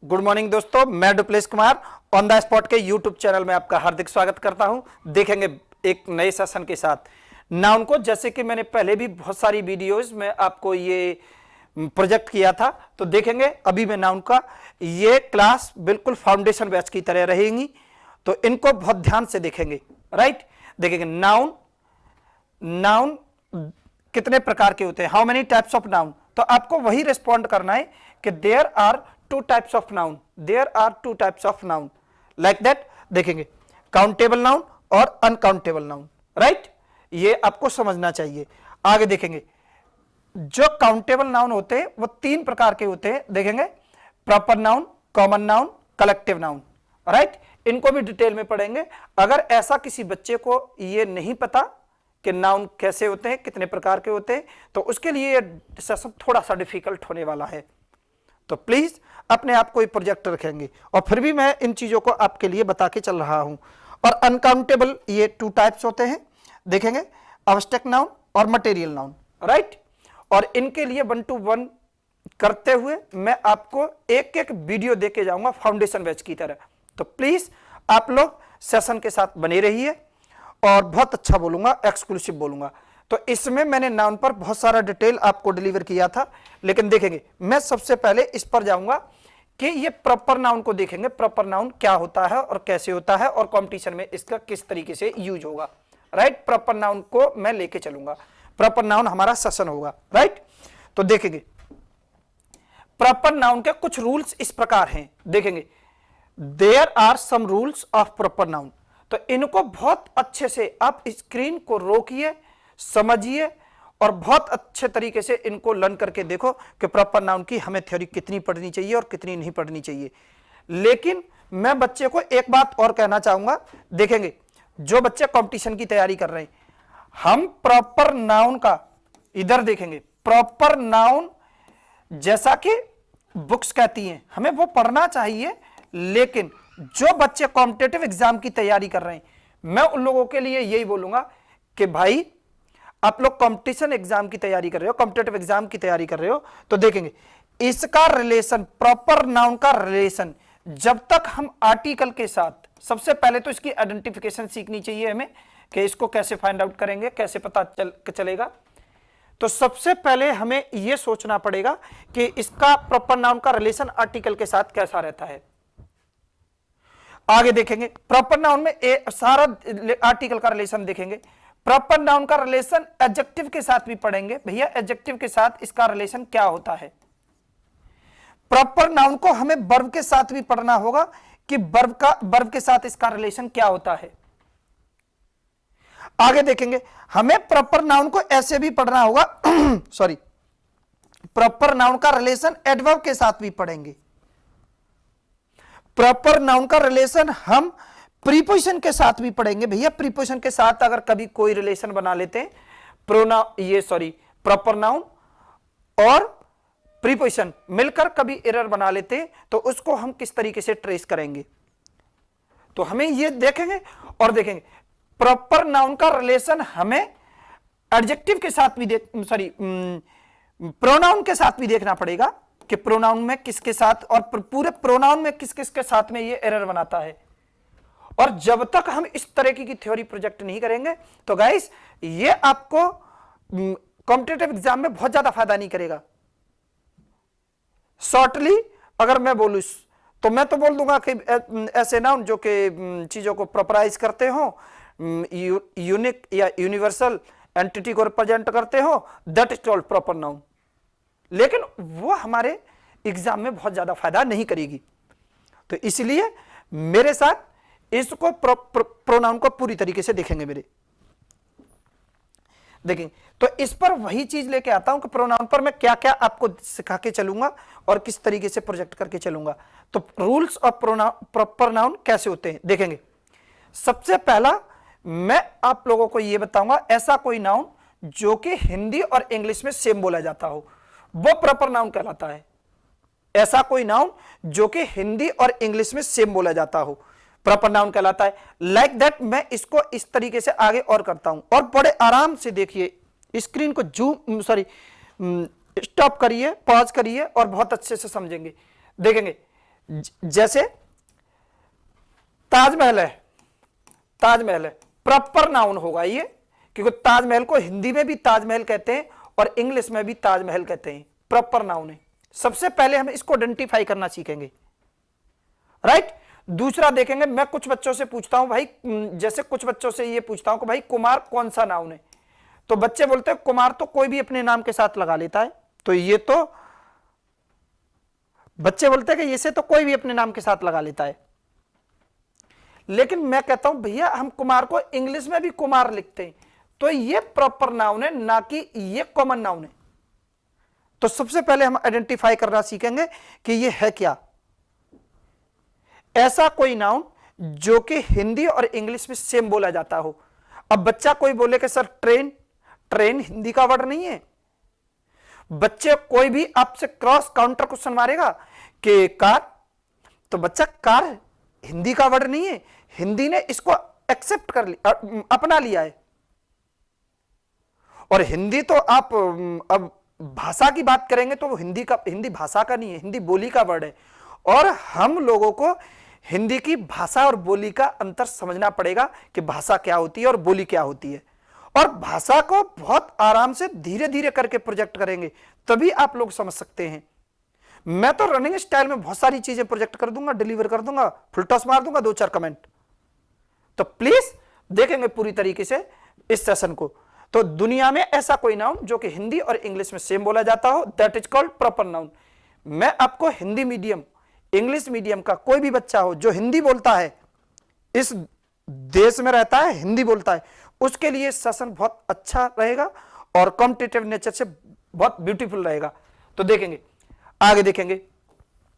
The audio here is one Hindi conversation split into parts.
गुड मॉर्निंग दोस्तों, मैं du Plessis Kumar on the spot के यूट्यूब चैनल में आपका हार्दिक स्वागत करता हूं। देखेंगे एक नए सेशन के साथ नाउन को। जैसे कि मैंने पहले भी बहुत सारी वीडियोस में आपको ये प्रोजेक्ट किया था, तो देखेंगे अभी मैं नाउन का ये क्लास बिल्कुल फाउंडेशन बैच की तरह रहेंगी, तो इनको बहुत ध्यान से देखेंगे। राइट, देखेंगे नाउन नाउन कितने प्रकार के होते हैं, how many types of noun. तो आपको वही रिस्पॉन्ड करना है कि there are two types of noun, there are two types of noun, like that. देखेंगे काउंटेबल नाउन और अनकाउंटेबल नाउन। राइट, ये आपको समझना चाहिए। आगे देखेंगे जो काउंटेबल नाउन होते हैं वो तीन प्रकार के होते हैं। देखेंगे proper noun, common noun, collective noun. Right, इनको भी डिटेल में पढ़ेंगे। अगर ऐसा किसी बच्चे को ये नहीं पता कि नाउन कैसे होते हैं, कितने प्रकार के होते हैं, तो उसके लिए सेशन थोड़ा सा डिफिकल्ट होने वाला है। तो प्लीज अपने आप को प्रोजेक्ट रखेंगे, और फिर भी मैं इन चीजों को आपके लिए बता के चल रहा हूं। और अनकाउंटेबल ये टू टाइप्स होते हैं। देखेंगे एब्स्ट्रैक्ट नाउन और मटेरियल नाउन। राइट, और इनके लिए 1 to 1 करते हुए मैं आपको एक एक वीडियो देके जाऊंगा फाउंडेशन बैच की तरह। तो प्लीज आप लोग सेशन के साथ बने रहिए, और बहुत अच्छा बोलूंगा, एक्सक्लूसिव बोलूंगा। तो इसमें मैंने नाउन पर बहुत सारा डिटेल आपको डिलीवर किया था, लेकिन देखेंगे मैं सबसे पहले इस पर जाऊंगा कि ये प्रॉपर नाउन को देखेंगे। प्रॉपर नाउन क्या होता है और कैसे होता है, और कंपटीशन में इसका किस तरीके से यूज होगा। राइट, प्रॉपर नाउन को मैं लेके चलूंगा, प्रॉपर नाउन हमारा सेशन होगा। राइट, तो देखेंगे प्रॉपर नाउन के कुछ रूल्स इस प्रकार हैं। देखेंगे there are some rules of proper noun. तो इनको बहुत अच्छे से आप स्क्रीन को रोकिए, समझिए, और बहुत अच्छे तरीके से इनको लर्न करके देखो कि प्रॉपर नाउन की हमें थ्योरी कितनी पढ़नी चाहिए और कितनी नहीं पढ़नी चाहिए। लेकिन मैं बच्चे को एक बात और कहना चाहूंगा। देखेंगे जो बच्चे कंपटीशन की तैयारी कर रहे हैं, हम प्रॉपर नाउन का इधर देखेंगे। प्रॉपर नाउन जैसा कि बुक्स कहती हैं हमें वो पढ़ना चाहिए, लेकिन जो बच्चे कॉम्पिटिटिव एग्जाम की तैयारी कर रहे हैं, मैं उन लोगों के लिए यही बोलूंगा कि भाई आप लोग कंपटीशन एग्जाम की तैयारी कर रहे हो, कॉम्पिटिटिव एग्जाम की तैयारी कर रहे हो, तो देखेंगे इसका रिलेशन, प्रॉपर नाउन का रिलेशन, जब तक हम आर्टिकल के साथ, सबसे पहले तो इसकी आइडेंटिफिकेशन सीखनी चाहिए हमें कि इसको कैसे फाइंड आउट करेंगे, कैसे पता चलेगा। तो सबसे पहले हमें यह सोचना पड़ेगा कि इसका प्रॉपर नाउन का रिलेशन आर्टिकल के साथ कैसा रहता है। आगे देखेंगे प्रॉपर नाउन में सारा आर्टिकल का रिलेशन देखेंगे। प्रॉपर नाउन का रिलेशन एडजेक्टिव के साथ भी पढ़ेंगे। भैया एडजेक्टिव के साथ इसका रिलेशन क्या होता है। प्रॉपर नाउन को हमें वर्ब के साथ भी पढ़ना होगा कि वर्ब के साथ इसका रिलेशन क्या होता है। आगे देखेंगे हमें प्रॉपर नाउन को ऐसे भी पढ़ना होगा सॉरी, प्रॉपर नाउन का रिलेशन एडवर्ब के साथ भी पढ़ेंगे। प्रॉपर नाउन का रिलेशन हम प्रीपोजिशन के साथ भी पढ़ेंगे। भैया प्रीपोजिशन के साथ अगर कभी कोई रिलेशन बना लेते हैं, प्रॉपर नाउन और प्रीपोजिशन मिलकर कभी एरर बना लेते हैं, तो उसको हम किस तरीके से ट्रेस करेंगे, तो हमें ये देखेंगे। और देखेंगे प्रॉपर नाउन का रिलेशन हमें एडजेक्टिव के साथ भी प्रोनाउन के साथ भी देखना पड़ेगा कि प्रोनाउन में किसके साथ, और पूरे प्रोनाउन में किस किस के साथ में ये एरर बनाता है। और जब तक हम इस तरह की थ्योरी प्रोजेक्ट नहीं करेंगे, तो गाइस ये आपको कॉम्पिटिटिव एग्जाम में बहुत ज्यादा फायदा नहीं करेगा। शॉर्टली अगर मैं बोलूं तो मैं तो बोल दूंगा कि ऐसे नाउन जो कि चीजों को प्रॉपराइज करते हो, यूनिक या यूनिवर्सल एंटिटी को रिप्रेजेंट करते हो, that is called proper noun. लेकिन वो हमारे एग्जाम में बहुत ज्यादा फायदा नहीं करेगी। तो इसलिए मेरे साथ इसको प्रोनाउन को पूरी तरीके से देखेंगे मेरे। देखेंगे तो इस पर वही चीज लेके आता हूं कि प्रोनाउन पर मैं क्या क्या आपको सिखा के चलूंगा और किस तरीके से प्रोजेक्ट करके चलूंगा। तो रूल्स ऑफ प्रॉपर नाउन कैसे होते हैं देखेंगे। सबसे पहला मैं आप लोगों को यह बताऊंगा, ऐसा कोई नाउन जो कि हिंदी और इंग्लिश में सेम बोला जाता हो, वो प्रॉपर नाउन कहलाता है। ऐसा कोई नाउन जो कि हिंदी और इंग्लिश में सेम बोला जाता हो, प्रॉपर नाउन कहलाता है। लाइक दैट मैं इसको इस तरीके से आगे और करता हूं, और बड़े आराम से देखिए, स्क्रीन को स्टॉप करिए, पॉज करिए, और बहुत अच्छे से समझेंगे। देखेंगे जैसे ताजमहल है, ताजमहल है, प्रॉपर नाउन होगा ये, क्योंकि ताजमहल को हिंदी में भी ताजमहल कहते हैं और इंग्लिश में भी ताजमहल कहते हैं, प्रॉपर नाउन है। सबसे पहले हम इसको आइडेंटिफाई करना सीखेंगे, राइट। दूसरा देखेंगे, मैं कुछ बच्चों से पूछता हूं भाई, जैसे कुछ बच्चों से ये पूछता हूं कि भाई कुमार कौन सा नाउन है, तो बच्चे बोलते हैं कुमार तो कोई भी अपने नाम के साथ लगा लेता है, तो ये तो बच्चे बोलते हैं कि इसे तो कोई भी अपने नाम के साथ लगा लेता है। लेकिन मैं कहता हूं भैया हम कुमार को इंग्लिश में भी कुमार लिखते हैं, तो ये प्रॉपर नाउन है, ना कि ये कॉमन नाउन है। तो सबसे पहले हम आइडेंटिफाई करना सीखेंगे कि ये है क्या, ऐसा कोई नाउन जो कि हिंदी और इंग्लिश में सेम बोला जाता हो। अब बच्चा कोई बोले कि सर ट्रेन, ट्रेन हिंदी का वर्ड नहीं है। बच्चे कोई भी आपसे क्रॉस काउंटर क्वेश्चन मारेगा कि कार, तो बच्चा कार हिंदी का वर्ड नहीं है, हिंदी ने इसको एक्सेप्ट कर लिया, अपना लिया है। और हिंदी तो आप अब भाषा की बात करेंगे तो वो हिंदी भाषा का नहीं है, हिंदी बोली का वर्ड है। और हम लोगों को हिंदी की भाषा और बोली का अंतर समझना पड़ेगा कि भाषा क्या होती है और बोली क्या होती है। और भाषा को बहुत आराम से धीरे धीरे करके प्रोजेक्ट करेंगे तभी आप लोग समझ सकते हैं। मैं तो रनिंग स्टाइल में बहुत सारी चीजें प्रोजेक्ट कर दूंगा, डिलीवर कर दूंगा, फुल टॉस मार दूंगा, 2-4 कमेंट। तो प्लीज देखेंगे पूरी तरीके से इस सेशन को। तो दुनिया में ऐसा कोई नाउन जो कि हिंदी और इंग्लिश में सेम बोला जाता हो, that is called proper noun. मैं आपको हिंदी मीडियम, इंग्लिश मीडियम का कोई भी बच्चा हो जो हिंदी बोलता है, इस देश में रहता है, हिंदी बोलता है, उसके लिए सेशन बहुत अच्छा रहेगा और कॉम्पिटिटिव नेचर से बहुत ब्यूटीफुल रहेगा। तो देखेंगे, आगे देखेंगे,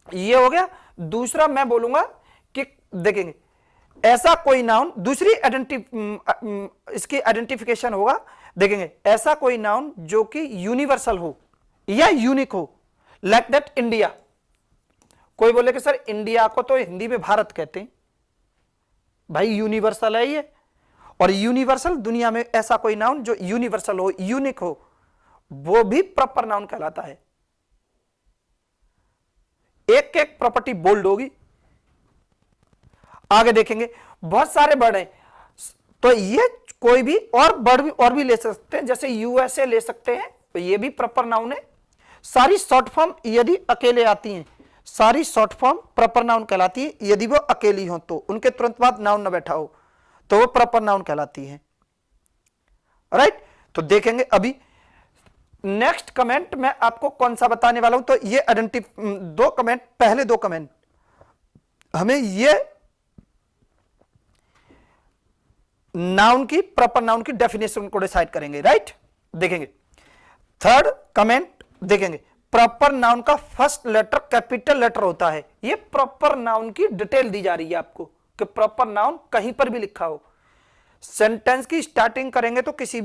ये हो गया। दूसरा मैं बोलूंगा कि देखेंगे ऐसा कोई नाउन, दूसरी इसकी आइडेंटिफिकेशन होगा, देखेंगे ऐसा कोई नाउन जो कि यूनिवर्सल हो या यूनिक हो, लाइक दैट इंडिया। कोई बोले कि सर इंडिया को तो हिंदी में भारत कहते हैं, भाई यूनिवर्सल है ये। और यूनिवर्सल दुनिया में ऐसा कोई नाउन जो यूनिवर्सल हो, यूनिक हो, वो भी प्रॉपर नाउन कहलाता है। एक एक प्रॉपर्टी बोल्ड होगी। आगे देखेंगे बहुत सारे वर्ड हैं, तो ये कोई भी और वर्ड और भी ले सकते हैं, जैसे यूएसए ले सकते हैं, तो ये भी प्रॉपर नाउन है। सारी शॉर्ट फॉर्म यदि अकेले आती हैं, सारी शॉर्ट फॉर्म प्रॉपर नाउन कहलाती है। यदि वो अकेली हो तो उनके तुरंत बाद नाउन न बैठा हो तो वो प्रॉपर नाउन कहलाती है, राइट। तो देखेंगे अभी नेक्स्ट कमेंट मैं आपको कौन सा बताने वाला हूं। तो ये दो कमेंट, पहले 2 कमेंट हमें ये नाउन की, प्रॉपर नाउन की डेफिनेशन को डिसाइड करेंगे, राइट। देखेंगे थर्ड कमेंट, देखेंगे प्रॉपर नाउन का फर्स्ट लेटर कैपिटल लेटर होता है। ये प्रॉपर नाउन की डिटेल दी जा रही है आपको कि प्रॉपर नाउन कहीं पर भी लिखा हो, सेंटेंस की स्टार्टिंग करेंगे तो किसी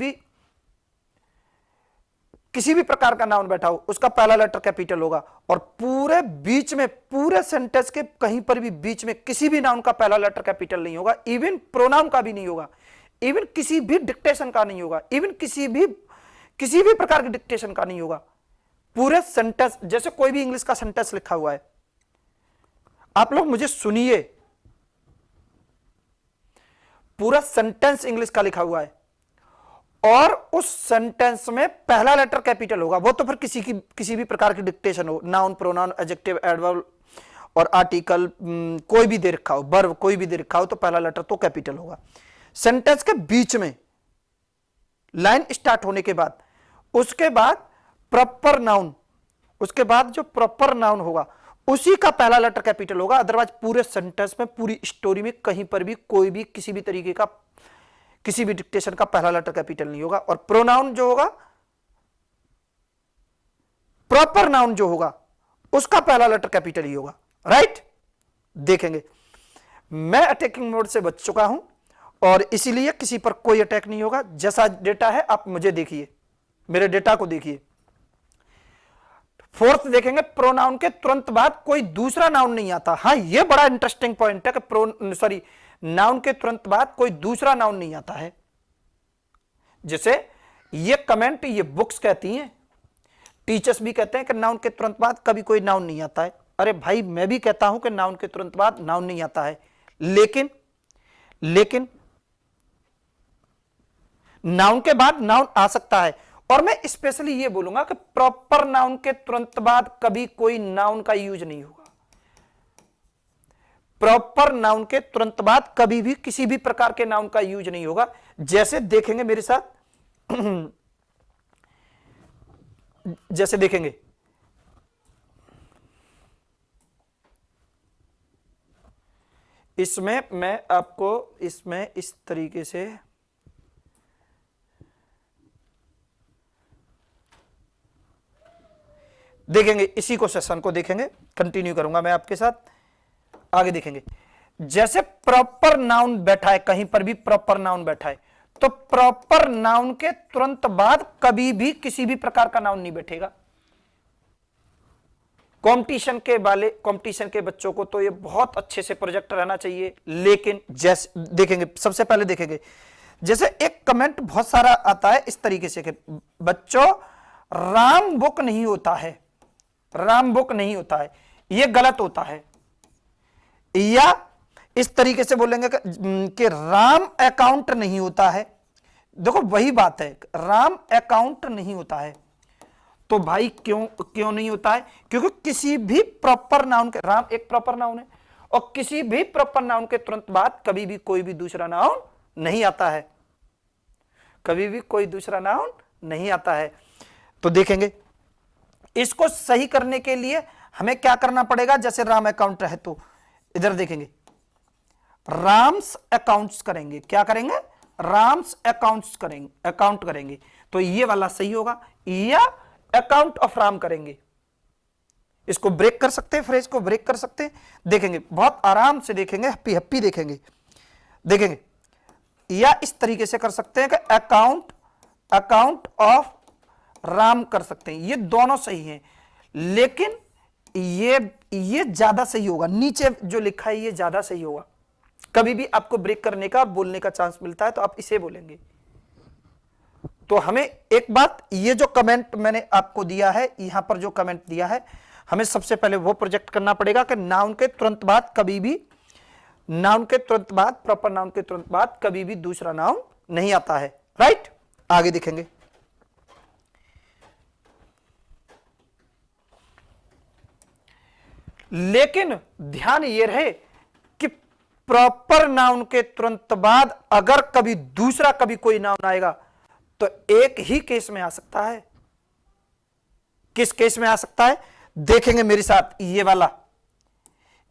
भी प्रकार का नाउन बैठा हो उसका पहला लेटर कैपिटल होगा। और पूरे बीच में, पूरे सेंटेंस के कहीं पर भी बीच में किसी भी नाउन का पहला लेटर कैपिटल नहीं होगा, इवन प्रोनाउन का भी नहीं होगा, इवन किसी भी डिक्टेशन का नहीं होगा, इवन किसी भी प्रकार के डिक्टेशन का नहीं होगा। पूरे सेंटेंस, जैसे कोई भी इंग्लिश का सेंटेंस लिखा हुआ है, आप लोग मुझे सुनिए, पूरा सेंटेंस इंग्लिश का लिखा हुआ है और उस सेंटेंस में पहला लेटर कैपिटल होगा, वो तो फिर किसी भी प्रकार की डिक्टेशन हो, नाउन, प्रोनाउन, एडजेक्टिव, एडवर्ब और आर्टिकल कोई भी दे रखा हो, वर्ब कोई भी दे रखा हो, तो पहला लेटर तो कैपिटल होगा। सेंटेंस के बीच में लाइन स्टार्ट होने के बाद, उसके बाद प्रॉपर नाउन, उसके बाद जो प्रॉपर नाउन होगा उसी का पहला लेटर कैपिटल होगा। अदरवाइज पूरे सेंटेंस में, पूरी स्टोरी में कहीं पर भी कोई भी किसी भी तरीके का, किसी भी डिक्टेशन का पहला लेटर कैपिटल नहीं होगा। और प्रोनाउन जो होगा, प्रॉपर नाउन जो होगा उसका पहला लेटर कैपिटल ही होगा, राइट। देखेंगे मैं अटैकिंग मोड से बच चुका हूं और इसीलिए किसी पर कोई अटैक नहीं होगा। जैसा डेटा है आप मुझे देखिए, मेरे डेटा को देखिए। फोर्थ देखेंगे, प्रोनाउन के तुरंत बाद कोई दूसरा नाउन नहीं आता। हाँ, यह बड़ा इंटरेस्टिंग पॉइंट है कि नाउन के तुरंत बाद कोई दूसरा नाउन नहीं आता है। जैसे ये कमेंट, ये बुक्स कहती हैं, टीचर्स भी कहते हैं कि नाउन के तुरंत बाद कभी कोई नाउन नहीं आता है। अरे भाई मैं भी कहता हूं कि नाउन के तुरंत बाद नाउन नहीं आता है, लेकिन नाउन के बाद नाउन आ सकता है। और मैं स्पेशली ये बोलूंगा कि प्रॉपर नाउन के तुरंत बाद कभी कोई नाउन का यूज नहीं होगा। प्रॉपर नाउन के तुरंत बाद कभी भी किसी भी प्रकार के नाउन का यूज नहीं होगा। जैसे देखेंगे मेरे साथ जैसे देखेंगे इसमें मैं आपको इसमें इस तरीके से देखेंगे, इसी को सेशन को देखेंगे, कंटिन्यू करूंगा मैं आपके साथ, आगे देखेंगे। जैसे प्रॉपर नाउन बैठा है, कहीं पर भी प्रॉपर नाउन बैठा है, तो प्रॉपर नाउन के तुरंत बाद कभी भी किसी भी प्रकार का नाउन नहीं बैठेगा। कंपटीशन के बच्चों को तो ये बहुत अच्छे से प्रोजेक्ट रहना चाहिए। लेकिन जैसे देखेंगे, सबसे पहले देखेंगे, जैसे एक कमेंट बहुत सारा आता है इस तरीके से कि बच्चों राम बुक नहीं होता है, राम बुक नहीं होता है, ये गलत होता है। या इस तरीके से बोलेंगे कि राम अकाउंट नहीं होता है। देखो वही बात है, राम अकाउंट नहीं होता है। तो भाई क्यों नहीं होता है? क्योंकि किसी भी प्रॉपर नाउन के, राम एक प्रॉपर नाउन है, और किसी भी प्रॉपर नाउन के तुरंत बाद कभी भी कोई भी दूसरा नाउन नहीं आता है, कभी भी कोई दूसरा नाउन नहीं आता है। तो देखेंगे इसको सही करने के लिए हमें क्या करना पड़ेगा। जैसे राम अकाउंट है तो इधर देखेंगे राम्स अकाउंट्स करेंगे, क्या करेंगे? राम्स अकाउंट्स करेंगे, अकाउंट करेंगे, तो ये वाला सही होगा। या अकाउंट ऑफ राम करेंगे, इसको ब्रेक कर सकते हैं, फ्रेज को ब्रेक कर सकते हैं। देखेंगे बहुत आराम से देखेंगे, हैप्पी हैप्पी देखेंगे, देखेंगे। या इस तरीके से कर सकते हैं कि अकाउंट ऑफ राम कर सकते हैं, ये दोनों सही हैं। लेकिन ये ज्यादा सही होगा, नीचे जो लिखा है ये ज्यादा सही होगा। कभी भी आपको ब्रेक करने का बोलने का चांस मिलता है तो आप इसे बोलेंगे। तो हमें एक बात, ये जो कमेंट मैंने आपको दिया है, यहां पर जो कमेंट दिया है, हमें सबसे पहले वो प्रोजेक्ट करना पड़ेगा कि नाउन के तुरंत बाद कभी भी, नाउन के तुरंत बाद, प्रॉपर नाउन के तुरंत बाद कभी भी दूसरा नाउन नहीं आता है। राइट, आगे देखेंगे। लेकिन ध्यान ये रहे कि प्रॉपर नाउन के तुरंत बाद अगर कभी दूसरा कभी कोई नाउन आएगा तो एक ही केस में आ सकता है। किस केस में आ सकता है? देखेंगे मेरे साथ, ये वाला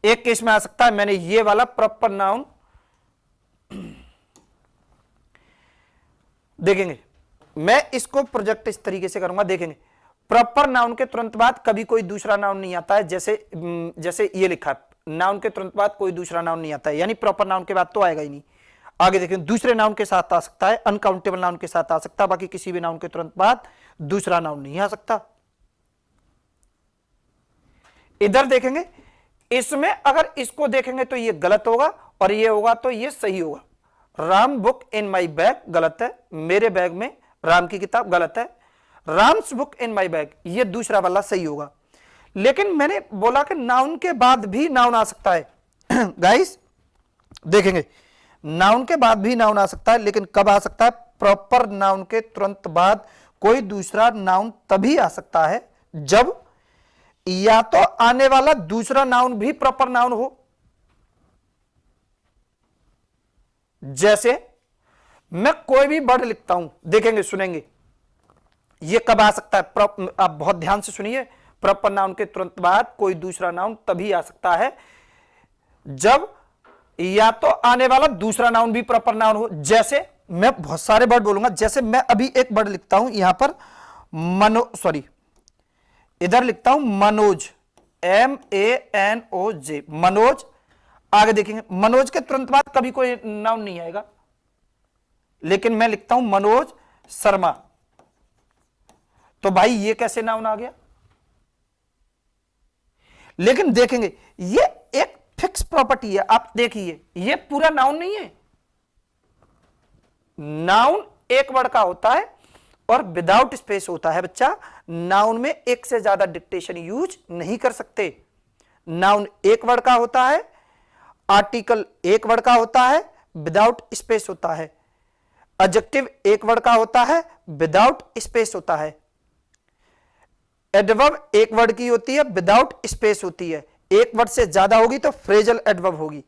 एक केस में आ सकता है। मैंने ये वाला प्रॉपर नाउन देखेंगे, मैं इसको प्रोजेक्ट इस तरीके से करूंगा। देखेंगे प्रॉपर नाउन के तुरंत बाद कभी कोई दूसरा नाउन नहीं आता है। जैसे ये लिखा है, नाउन के तुरंत बाद कोई दूसरा नाउन नहीं आता है, यानी प्रॉपर नाउन के बाद तो आएगा ही नहीं। आगे देखें, दूसरे नाउन के साथ आ सकता है, अनकाउंटेबल नाउन के साथ आ सकता है, बाकी किसी भी नाउन के तुरंत बाद दूसरा नाउन नहीं आ सकता। इधर देखेंगे, इसमें अगर इसको देखेंगे तो ये गलत होगा और ये होगा तो ये सही होगा। Ram book in my bag गलत है, मेरे बैग में राम की किताब गलत है। Ram's book in my bag, ये दूसरा वाला सही होगा। लेकिन मैंने बोला कि नाउन के बाद भी नाउन आ सकता है। गाइस देखेंगे, नाउन के बाद भी नाउन आ सकता है, लेकिन कब आ सकता है? प्रॉपर नाउन के तुरंत बाद कोई दूसरा नाउन तभी आ सकता है जब या तो आने वाला दूसरा नाउन भी प्रॉपर नाउन हो। जैसे मैं कोई भी वर्ड लिखता हूं, देखेंगे, सुनेंगे, ये कब आ सकता है? आप बहुत ध्यान से सुनिए, प्रॉपर नाउन के तुरंत बाद कोई दूसरा नाउन तभी आ सकता है जब या तो आने वाला दूसरा नाउन भी प्रॉपर नाउन हो। जैसे मैं बहुत सारे वर्ड बोलूंगा, जैसे मैं अभी एक वर्ड लिखता हूं यहां पर इधर लिखता हूं मनोज, MANOJ, मनोज। आगे देखेंगे, मनोज के तुरंत बाद कभी कोई नाउन नहीं आएगा, लेकिन मैं लिखता हूं मनोज शर्मा, तो भाई ये कैसे नाउन आ गया? लेकिन देखेंगे ये एक फिक्स प्रॉपर्टी है, आप देखिए ये पूरा नाउन नहीं है। नाउन एक वर्ड का होता है और विदाउट स्पेस होता है बच्चा। नाउन में एक से ज्यादा डिक्टेशन यूज नहीं कर सकते। नाउन एक वर्ड का होता है, आर्टिकल एक वर्ड का होता है विदाउट स्पेस होता है, एडजेक्टिव एक वर्ड का होता है विदाउट स्पेस होता है, एडवर्ब एक वर्ड की होती है विदाउट स्पेस होती है, एक वर्ड से ज्यादा होगी तो फ्रेजल एडवर्ब होगी,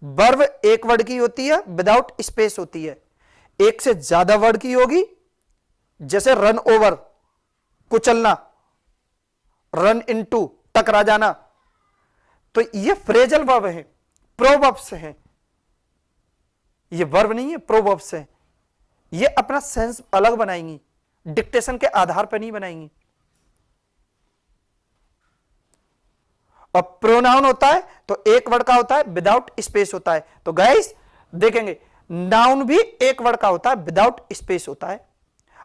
वर्ब एक वर्ड की होती है विदाउट स्पेस होती है, एक से ज्यादा वर्ड की होगी जैसे रन ओवर कुचलना, रन इनटू टकरा जाना, तो ये फ्रेजल वर्ब है, प्रोवर्ब्स हैं, ये वर्ब नहीं है, प्रोवर्ब्स हैं। ये अपना सेंस अलग बनाएंगी, डिक्टेशन के आधार पर नहीं बनाएंगी। और प्रोनाउन होता है तो एक वर्ड का होता है विदाउट स्पेस होता है। तो गाइस देखेंगे नाउन भी एक वर्ड का होता है विदाउट स्पेस होता है।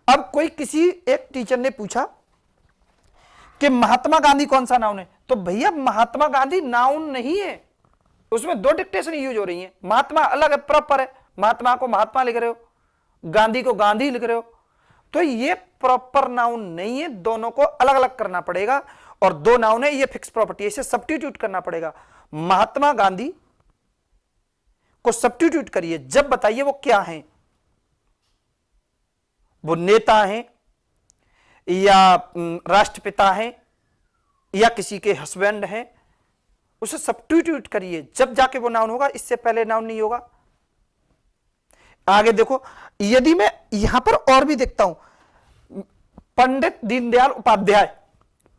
अब कोई किसी एक टीचर ने पूछा कि महात्मा गांधी कौन सा नाउन है, तो भैया महात्मा गांधी नाउन नहीं है, उसमें दो डिक्टेशन यूज हो रही हैं। महात्मा अलग है, प्रॉपर है, महात्मा को महात्मा लिख रहे हो, गांधी को गांधी लिख रहे हो, तो ये प्रॉपर नाउन नहीं है, दोनों को अलग अलग करना पड़ेगा। और दो नाउन है, ये फिक्स प्रॉपर्टी है, इसे सब्स्टिट्यूट करना पड़ेगा। महात्मा गांधी को सब्स्टिट्यूट करिए, जब बताइए वो क्या हैं, वो नेता हैं या राष्ट्रपिता हैं या किसी के हस्बैंड हैं, उसे सब्स्टिट्यूट करिए, जब जाके वो नाउन होगा, इससे पहले नाउन नहीं होगा। आगे देखो, यदि मैं यहां पर और भी देखता हूं, पंडित दीनदयाल उपाध्याय,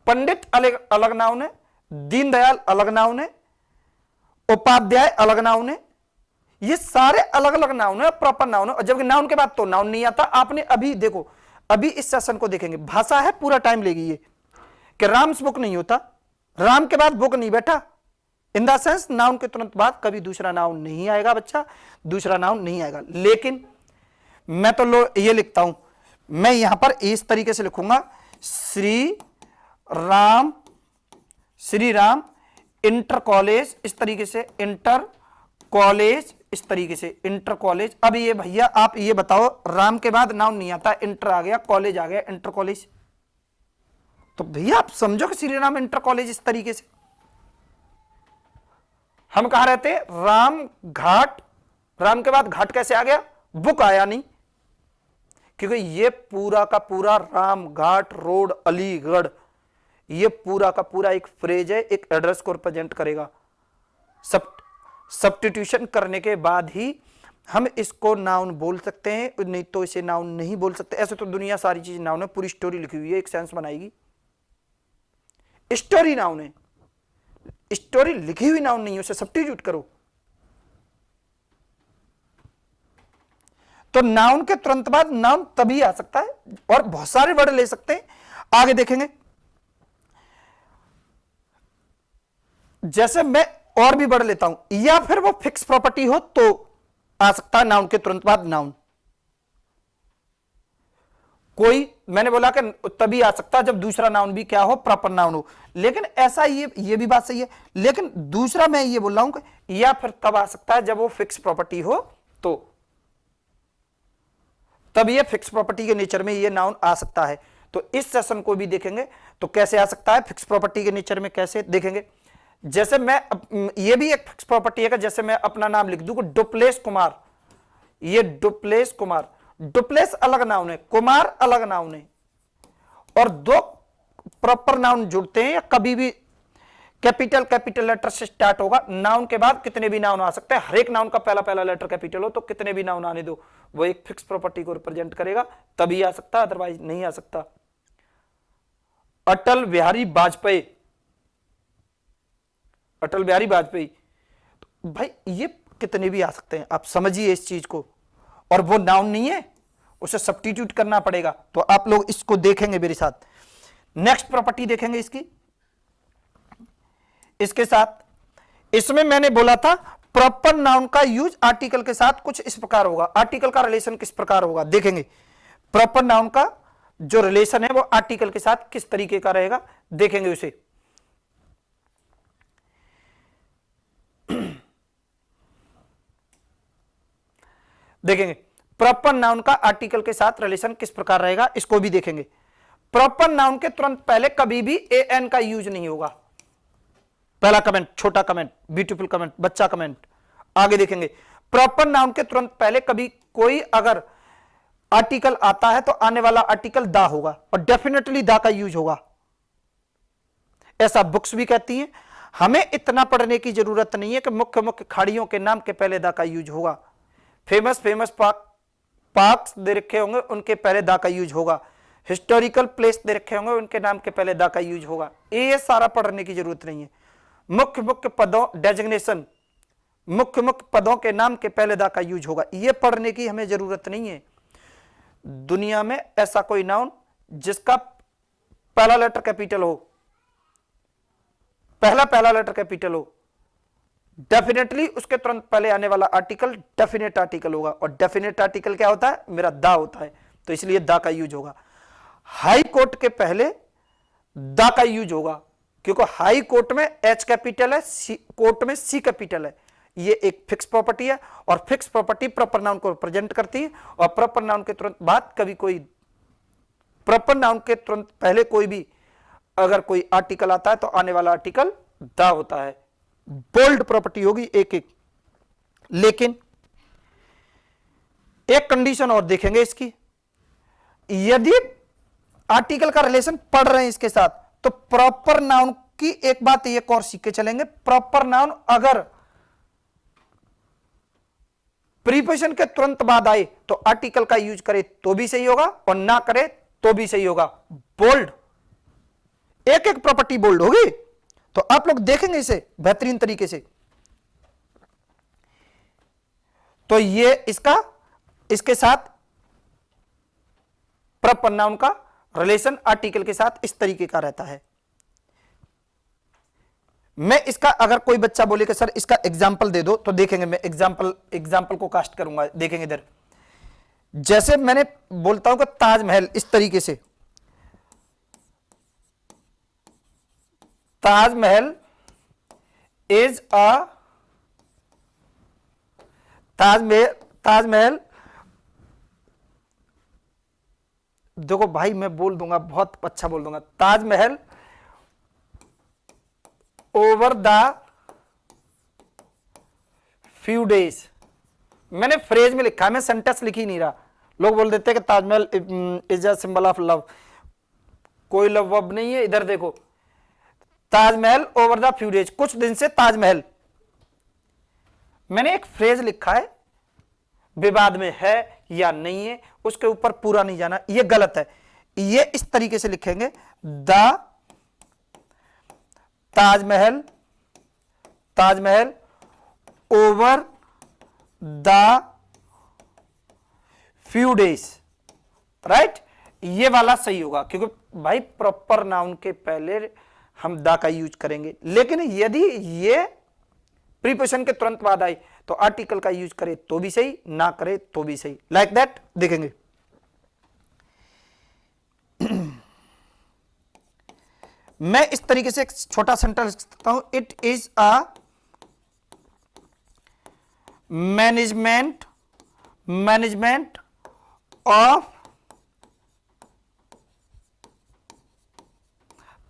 पंडित अलग नाउन है, दीनदयाल अलग नाउन है, उपाध्याय अलग नाउन है, ये सारे अलग अलग नाउन है, प्रॉपर नाउन है। और जबकि नाउन के बाद तो नाउन नहीं आता। आपने अभी देखो, अभी इस सेशन को देखेंगे, भाषा है, पूरा टाइम लेगी ये, कि राम्स बुक नहीं होता, राम के बाद बुक नहीं बैठा, इन द सेंस नाउन के तुरंत बाद कभी दूसरा नाउन नहीं आएगा बच्चा, दूसरा नाउन नहीं आएगा। लेकिन मैं तो ये लिखता हूं, मैं यहां पर इस तरीके से लिखूंगा, श्री राम इंटर कॉलेज, इस तरीके से इंटर कॉलेज, इस तरीके से इंटर कॉलेज। अब ये भैया आप ये बताओ, राम के बाद नाउन नहीं आता, इंटर आ गया, कॉलेज आ गया, इंटर कॉलेज, तो भैया आप समझो कि श्री राम इंटर कॉलेज इस तरीके से। हम कहां रहते हैं, राम घाट, राम के बाद घाट कैसे आ गया, बुक आया नहीं, क्योंकि ये पूरा का पूरा राम घाट रोड अलीगढ़, ये पूरा का पूरा एक फ्रेज है, एक एड्रेस को रिप्रेजेंट करेगा। सब्स्टिट्यूशन करने के बाद ही हम इसको नाउन बोल सकते हैं, नहीं तो इसे नाउन नहीं बोल सकते। ऐसे तो दुनिया सारी चीज नाउन है, पूरी स्टोरी लिखी हुई है, एक सेंस बनाएगी, स्टोरी नाउन है, स्टोरी लिखी हुई नाउन नहीं है, उसे सब्स्टिट्यूट करो। तो नाउन के तुरंत बाद नाउन तभी आ सकता है, और बहुत सारे वर्ड ले सकते हैं। आगे देखेंगे, जैसे मैं और भी वर्ड लेता हूं, या फिर वो फिक्स प्रॉपर्टी हो तो आ सकता है नाउन के तुरंत बाद नाउन। कोई मैंने बोला कि तभी आ सकता है जब दूसरा नाउन भी क्या हो, प्रॉपर नाउन हो। लेकिन ऐसा ये भी बात सही है, लेकिन दूसरा मैं ये बोल रहा हूं कि या फिर तब आ सकता है जब वो फिक्स प्रॉपर्टी हो, तो तब ये फिक्स प्रॉपर्टी के नेचर में ये नाउन आ सकता है। तो इस सेशन को भी देखेंगे तो कैसे आ सकता है, फिक्स प्रॉपर्टी के नेचर में कैसे देखेंगे। जैसे मैं, ये भी एक फिक्स प्रॉपर्टी है कि जैसे मैं अपना नाम लिख दूं डुप्लेस कुमार, ये डुप्लेस कुमार, डुप्लेस अलग नाउन है, कुमार अलग नाउन है, और दो प्रॉपर नाउन जुड़ते हैं या कभी भी कैपिटल लेटर से स्टार्ट होगा, नाउन के बाद कितने भी नाउन आ सकते हैं, हर एक नाउन का पहला लेटर कैपिटल हो तो कितने भी नाउन आने दो, वो एक फिक्स प्रॉपर्टी को रिप्रेजेंट करेगा, तभी आ सकता है, अदरवाइज नहीं आ सकता। अटल बिहारी वाजपेयी, अटल बिहारी वाजपेयी, तो भाई ये कितने भी आ सकते हैं, आप समझिए इस चीज को, और वो नाउन नहीं है, उसे सब्स्टिट्यूट करना पड़ेगा। तो आप लोग इसको देखेंगे मेरे साथ। नेक्स्ट प्रॉपर्टी देखेंगे इसकी, इसके साथ, इसमें मैंने बोला था प्रॉपर नाउन का यूज आर्टिकल के साथ कुछ इस प्रकार होगा। आर्टिकल का रिलेशन किस प्रकार होगा देखेंगे, प्रॉपर नाउन का जो रिलेशन है वो आर्टिकल के साथ किस तरीके का रहेगा देखेंगे उसे। देखेंगे प्रॉपर नाउन का आर्टिकल के साथ रिलेशन किस प्रकार रहेगा, इसको भी देखेंगे। प्रॉपर नाउन के तुरंत पहले कभी भी एन का यूज नहीं होगा, पहला कमेंट, छोटा कमेंट, ब्यूटीफुल कमेंट, बच्चा कमेंट। आगे देखेंगे, प्रॉपर नाउन के तुरंत पहले कभी कोई अगर आर्टिकल आता है तो आने वाला आर्टिकल दा होगा और डेफिनेटली दा का यूज होगा, ऐसा बुक्स भी कहती हैं। हमें इतना पढ़ने की जरूरत नहीं है कि मुख्य मुख्य खाड़ियों के नाम के पहले दा का यूज होगा। फेमस फेमस पार्क्स दे रखे होंगे, उनके पहले दा का यूज होगा। हिस्टोरिकल प्लेस दे रखे होंगे, उनके नाम के पहले दा का यूज होगा। ये सारा पढ़ने की जरूरत नहीं है। मुख्य मुख्य पदों डेजिग्नेशन, मुख्य मुख्य पदों के नाम के पहले दा का यूज होगा, ये पढ़ने की हमें जरूरत नहीं है। दुनिया में ऐसा कोई नाउन जिसका पहला लेटर कैपिटल हो, पहला लेटर कैपिटल हो, डेफिनेटली उसके तुरंत पहले आने वाला आर्टिकल डेफिनेट आर्टिकल होगा। और डेफिनेट आर्टिकल क्या होता है? मेरा दा होता है, तो इसलिए दा का यूज होगा। हाई कोर्ट के पहले दा का यूज होगा, क्योंकि हाई कोर्ट में एच कैपिटल है, कोर्ट में सी कैपिटल है। ये एक फिक्स प्रॉपर्टी है और फिक्स प्रॉपर्टी प्रॉपर नाउन को रिप्रेजेंट करती है। और प्रॉपर नाउन के तुरंत बाद कभी कोई प्रॉपर नाउन के तुरंत पहले कोई भी अगर कोई आर्टिकल आता है तो आने वाला आर्टिकल दा होता है। बोल्ड प्रॉपर्टी होगी एक एक। लेकिन एक कंडीशन और देखेंगे इसकी, यदि आर्टिकल का रिलेशन पढ़ रहे हैं इसके साथ, तो प्रॉपर नाउन की एक बात एक और सीख के चलेंगे। प्रॉपर नाउन अगर प्रीपोजिशन के तुरंत बाद आए तो आर्टिकल का यूज करे तो भी सही होगा और ना करे तो भी सही होगा। बोल्ड, एक एक प्रॉपर्टी बोल्ड होगी, तो आप लोग देखेंगे इसे बेहतरीन तरीके से। तो ये इसके साथ प्रॉपर नाउन का रिलेशन आर्टिकल के साथ इस तरीके का रहता है। मैं इसका अगर कोई बच्चा बोले कि सर इसका एग्जाम्पल दे दो, तो देखेंगे मैं एग्जाम्पल को कास्ट करूंगा। देखेंगे इधर, जैसे मैंने बोलता हूं कि ताजमहल, इस तरीके से ताजमहल इज अ ताजमहल देखो भाई, मैं बोल दूंगा, बहुत अच्छा बोल दूंगा। Taj Mahal over the few days, मैंने फ्रेज में लिखा है, मैं सेंटेंस लिख ही नहीं रहा। लोग बोल देते हैं कि Taj Mahal is a symbol of love, कोई लव वब नहीं है। इधर देखो, Taj Mahal over the few days, कुछ दिन से ताजमहल, मैंने एक फ्रेज लिखा है, विवाद में है या नहीं है उसके ऊपर पूरा नहीं जाना, ये गलत है। ये इस तरीके से लिखेंगे, the Taj Mahal over the few days, right. ये वाला सही होगा, क्योंकि भाई प्रॉपर नाउन के पहले हम दा का यूज करेंगे। लेकिन यदि ये प्रीपोजिशन के तुरंत बाद आई तो आर्टिकल का यूज करे तो भी सही, ना करे तो भी सही, लाइक दैट। देखेंगे मैं इस तरीके से एक छोटा सेंटेंस लिखता हूं, it is a management of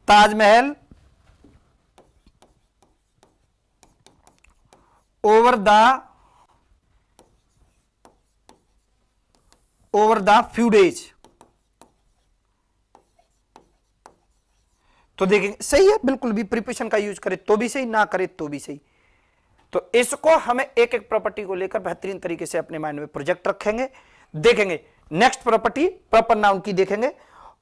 Taj Mahal over the few days. तो देखेंगे सही है, बिल्कुल भी प्रीपोजिशन का यूज करे तो भी सही, ना करे तो भी सही। तो इसको हमें एक एक प्रॉपर्टी को लेकर बेहतरीन तरीके से अपने माइंड में प्रोजेक्ट रखेंगे। देखेंगे नेक्स्ट प्रॉपर्टी प्रॉपर नाउन की देखेंगे।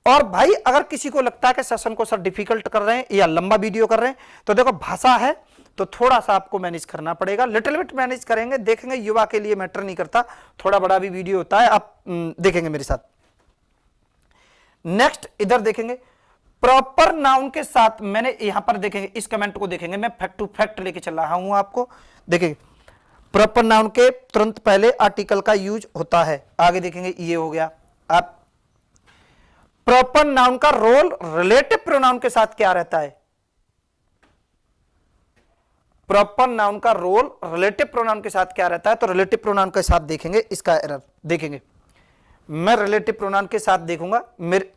और भाई अगर किसी को लगता है कि सेशन को सर डिफिकल्ट कर रहे हैं या लंबा वीडियो कर रहे हैं, तो देखो भाषा है तो थोड़ा सा आपको मैनेज करना पड़ेगा, लिटिल बिट मैनेज करेंगे। देखेंगे युवा के लिए मैटर नहीं करता, थोड़ा बड़ा भी वीडियो होता है, आप देखेंगे मेरे साथ। नेक्स्ट इधर देखेंगे प्रॉपर नाउन के साथ, मैंने यहां पर देखेंगे इस कमेंट को देखेंगे, मैं फैक्ट टू फैक्ट लेके चल रहा हूं आपको। देखेंगे प्रॉपर नाउन के तुरंत पहले आर्टिकल का यूज होता है। आगे देखेंगे ये हो गया। आप प्रॉपर नाउन का रोल रिलेटिव प्रोनाउन के साथ क्या रहता है? प्रॉपर नाउन का रोल रिलेटिव प्रोनाउन के साथ क्या रहता है? तो रिलेटिव प्रोनाउन के साथ देखेंगे इसका एरर। देखेंगे मैं रिलेटिव प्रोनाउन के साथ देखूंगा, मेरे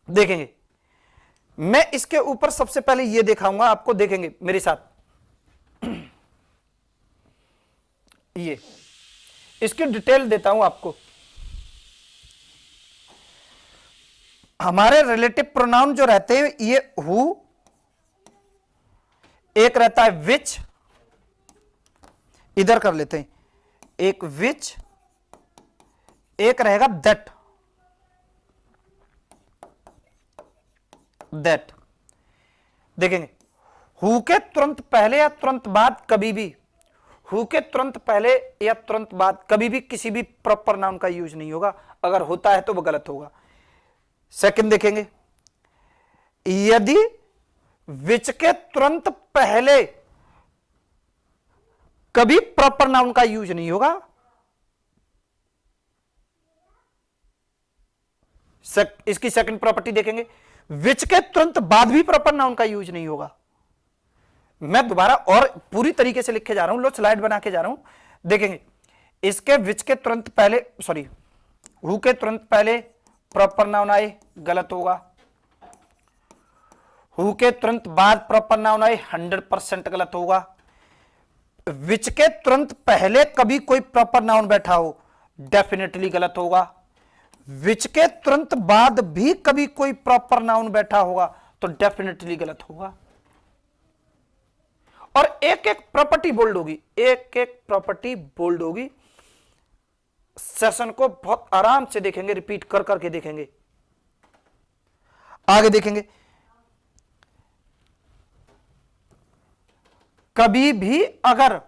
देखेंगे मैं इसके ऊपर सबसे पहले ये दिखाऊंगा आपको, देखेंगे मेरे साथ। ये इसकी डिटेल देता हूं आपको। हमारे रिलेटिव प्रोनाउन जो रहते हैं ये हु, एक रहता है विच, इधर कर लेते हैं, एक विच, एक रहेगा दैट। दैट देखेंगे, हु के तुरंत पहले या तुरंत बाद कभी भी, हु के तुरंत पहले या तुरंत बाद कभी भी किसी भी प्रॉपर नाउन का यूज नहीं होगा, अगर होता है तो वो गलत होगा। सेकंड देखेंगे, यदि विच के तुरंत पहले कभी प्रॉपर नाउन का यूज नहीं होगा, इसकी सेकंड प्रॉपर्टी देखेंगे, विच के तुरंत बाद भी प्रॉपर नाउन का यूज नहीं होगा। मैं दोबारा और पूरी तरीके से लिख के जा रहा हूं, लो स्लाइड बना के जा रहा हूं, देखेंगे। इसके विच के तुरंत पहले, सॉरी, हु के तुरंत पहले प्रॉपर नाउन आए, गलत होगा। हु के तुरंत बाद प्रॉपर नाउन आए, 100% गलत होगा। विच के तुरंत पहले कभी कोई प्रॉपर नाउन बैठा हो, डेफिनेटली गलत होगा। विच के तुरंत बाद भी कभी कोई प्रॉपर नाउन बैठा होगा तो डेफिनेटली गलत होगा। और एक एक प्रॉपर्टी बोल्ड होगी, एक एक प्रॉपर्टी बोल्ड होगी। सेशन को बहुत आराम से देखेंगे, रिपीट कर करके देखेंगे। आगे देखेंगे, कभी भी अगर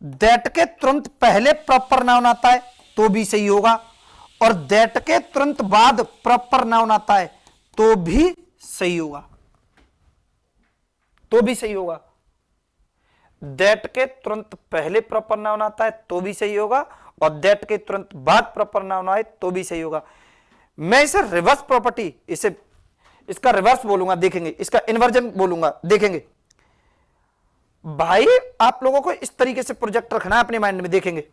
दैट के तुरंत पहले प्रॉपर नाउन आता है तो भी सही होगा, और दैट के तुरंत बाद प्रॉपर नाउन आता है तो भी सही होगा, तो भी सही होगा। दैट के तुरंत पहले प्रॉपर नाउन आता है तो भी सही होगा, और दैट के तुरंत बाद प्रॉपर नाउन आए तो भी सही होगा। मैं इसे रिवर्स प्रॉपर्टी, इसे इसका रिवर्स बोलूंगा, देखेंगे, इसका इन्वर्जन बोलूंगा, देखेंगे। भाई आप लोगों को इस तरीके से प्रोजेक्ट रखना है अपने माइंड में, देखेंगे।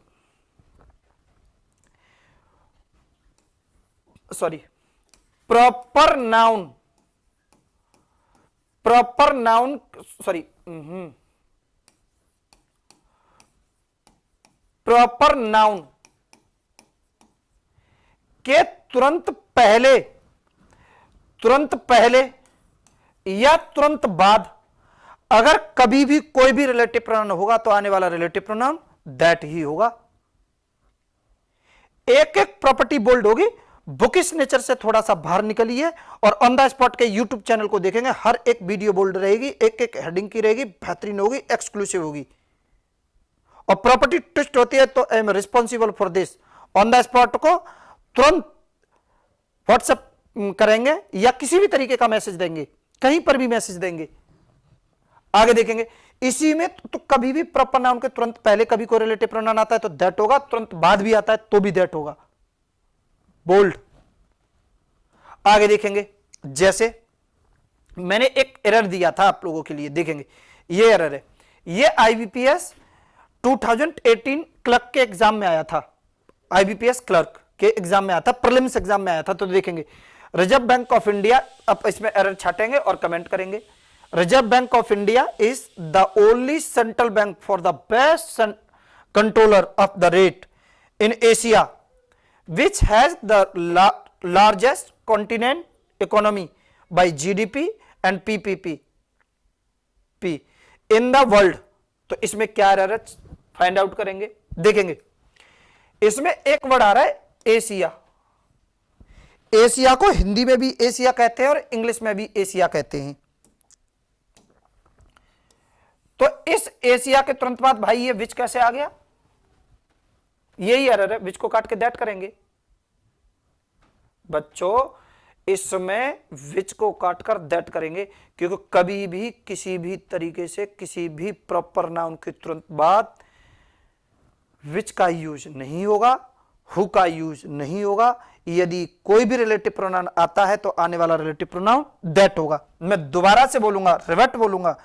Sorry, proper noun, proper noun, sorry, proper noun के तुरंत पहले, तुरंत पहले या तुरंत बाद अगर कभी भी कोई भी रिलेटिव प्रोनाउन होगा तो आने वाला रिलेटिव प्रोनाउन दैट ही होगा। एक एक प्रॉपर्टी बोल्ड होगी। बुकिश नेचर से थोड़ा सा बाहर निकलिए और ऑन द स्पॉट के यूट्यूब चैनल को देखेंगे, हर एक वीडियो बोल्ड रहेगी, एक एक हेडिंग की रहेगी, बेहतरीन होगी, एक्सक्लूसिव होगी। और प्रॉपर्टी ट्विस्ट होती है तो I am responsible for this. On the spot को तुरंत व्हाट्सएप करेंगे या किसी भी तरीके का मैसेज देंगे, कहीं पर भी मैसेज देंगे। आगे देखेंगे, इसी में तो कभी भी प्रॉपर नाउन के तुरंत पहले कभी कोई रिलेटिव प्रोनाउन आता है तो दैट होगा, तुरंत बाद भी आता है तो भी दैट होगा, बोल्ड। आगे देखेंगे, जैसे मैंने एक एरर दिया था आप लोगों के लिए, देखेंगे ये एरर है, ये आईबीपीएस 2018 क्लर्क के एग्जाम में आया था, आईबीपीएस क्लर्क के एग्जाम में आया था, प्रीलिम्स एग्जाम में आया था। तो देखेंगे, रिजर्व बैंक ऑफ इंडिया, अब इसमें एरर छाटेंगे और कमेंट करेंगे। Reserve bank of India is the only central bank for the best controller of the rate in Asia which has the largest continent economy by GDP and PPP in the world। तो इसमें क्या एरर है फाइंड आउट करेंगे, देखेंगे। इसमें एक वर्ड आ रहा है एशिया, एशिया को हिंदी में भी एशिया कहते हैं और इंग्लिश में भी एशिया कहते हैं। तो इस एशिया के तुरंत बाद भाई ये विच कैसे आ गया, यही एरर है, विच को काट के दैट करेंगे। बच्चों इसमें विच को काटकर दैट करेंगे, क्योंकि कभी भी किसी भी तरीके से किसी भी प्रॉपर नाउन के तुरंत बाद विच का यूज नहीं होगा, हु का यूज नहीं होगा। यदि कोई भी रिलेटिव प्रोनाउन आता है तो आने वाला रिलेटिव प्रोनाउन दैट होगा। मैं दोबारा से बोलूंगा, रिवर्ट बोलूंगा,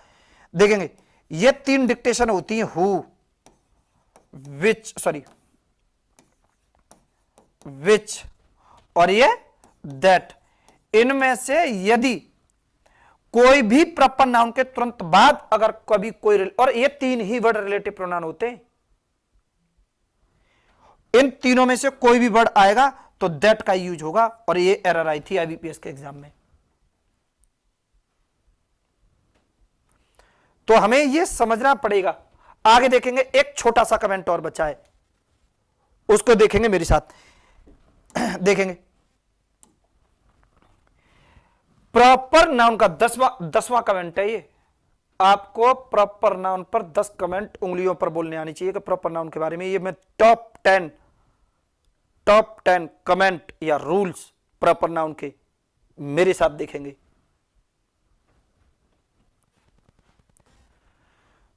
देखेंगे। ये तीन डिक्टेशन होती हैं, हु, विच, सॉरी, विच और ये दैट। इनमें से यदि कोई भी प्रॉपर नाउन के तुरंत बाद अगर कभी कोई, और ये तीन ही वर्ड रिलेटिव प्रोनाउन होते हैं, इन तीनों में से कोई भी वर्ड आएगा तो दैट का यूज होगा। और ये एरर आई थी आईबीपीएस के एग्जाम में। तो हमें यह समझना पड़ेगा। आगे देखेंगे, एक छोटा सा कमेंट और बचा है, उसको देखेंगे मेरे साथ। देखेंगे प्रॉपर नाउन का 10वां कमेंट है ये। आपको प्रॉपर नाउन पर 10 कमेंट उंगलियों पर बोलने आनी चाहिए कि प्रॉपर नाउन के बारे में। ये मैं टॉप 10 कमेंट या रूल्स प्रॉपर नाउन के मेरे साथ देखेंगे।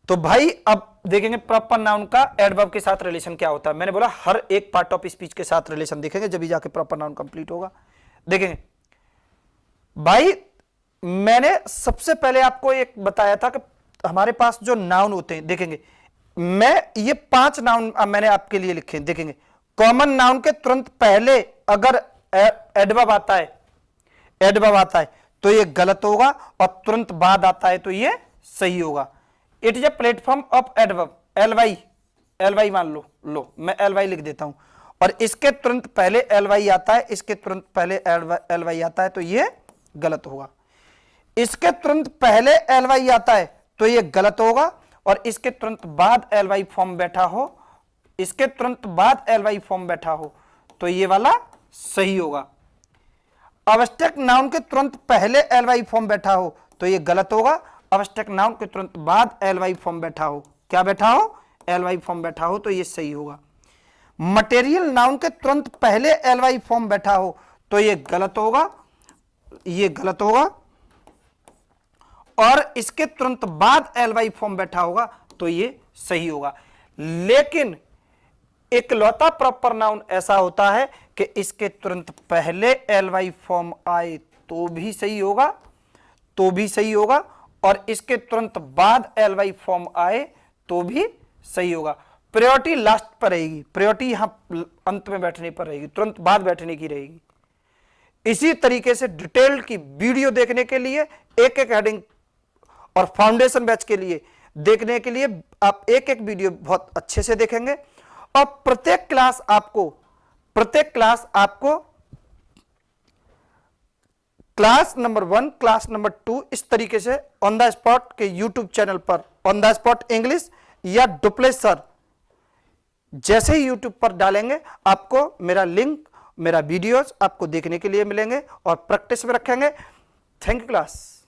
तो भाई अब देखेंगे प्रॉपर नाउन का एडवर्ब के साथ रिलेशन क्या होता है। मैंने बोला हर एक पार्ट ऑफ स्पीच के साथ रिलेशन देखेंगे, जब भी जाके प्रॉपर नाउन कंप्लीट होगा। देखेंगे भाई, मैंने सबसे पहले आपको एक बताया था कि हमारे पास जो नाउन होते हैं, देखेंगे मैं ये 5 नाउन मैंने आपके लिए लिखे। देखेंगे कॉमन नाउन के तुरंत पहले अगर एडवर्ब आता है तो ये गलत होगा, और तुरंत बाद आता है तो ये सही होगा। It is a platform of adverb. LY मान लो मैं एलवाई लिख देता हूं, और इसके तुरंत पहले एलवाई आता है, इसके तुरंत पहले एलवाई आता है तो ये गलत होगा। इसके तुरंत पहले एलवाई आता है तो ये गलत होगा, और इसके तुरंत बाद एलवाई फॉर्म बैठा हो, इसके तुरंत बाद एलवाई फॉर्म बैठा हो तो ये वाला सही होगा। अवस्टक नाउन के तुरंत पहले एलवाई फॉर्म बैठा हो तो ये गलत होगा। अवस्टक नाउन के तुरंत बाद एलवाई फॉर्म बैठा हो, क्या बैठा हो? एलवाई फॉर्म बैठा हो तो ये सही होगा। मटेरियल नाउन के तुरंत पहले एलवाई फॉर्म बैठा हो तो ये गलत होगा, ये गलत होगा, और इसके तुरंत बाद एलवाई फॉर्म बैठा होगा तो ये सही होगा। लेकिन इकलौता प्रॉपर नाउन ऐसा होता है कि इसके तुरंत पहले एलवाई फॉर्म आए तो भी सही होगा, और इसके तुरंत बाद एलवाई फॉर्म आए तो भी सही होगा। प्रायोरिटी लास्ट पर रहेगी, प्रायोरिटी यहां अंत में बैठने पर रहेगी, तुरंत बाद बैठने की रहेगी। इसी तरीके से डिटेल्ड की वीडियो देखने के लिए, एक हेडिंग और फाउंडेशन बैच के लिए देखने के लिए आप एक वीडियो बहुत अच्छे से देखेंगे, और प्रत्येक क्लास आपको क्लास नंबर 1, क्लास नंबर 2 इस तरीके से ऑन द स्पॉट के यूट्यूब चैनल पर ऑन द स्पॉट इंग्लिश या डुप्लेस सर जैसे ही यूट्यूब पर डालेंगे, आपको मेरा लिंक, मेरा वीडियोस आपको देखने के लिए मिलेंगे और प्रैक्टिस में रखेंगे। Thank you class.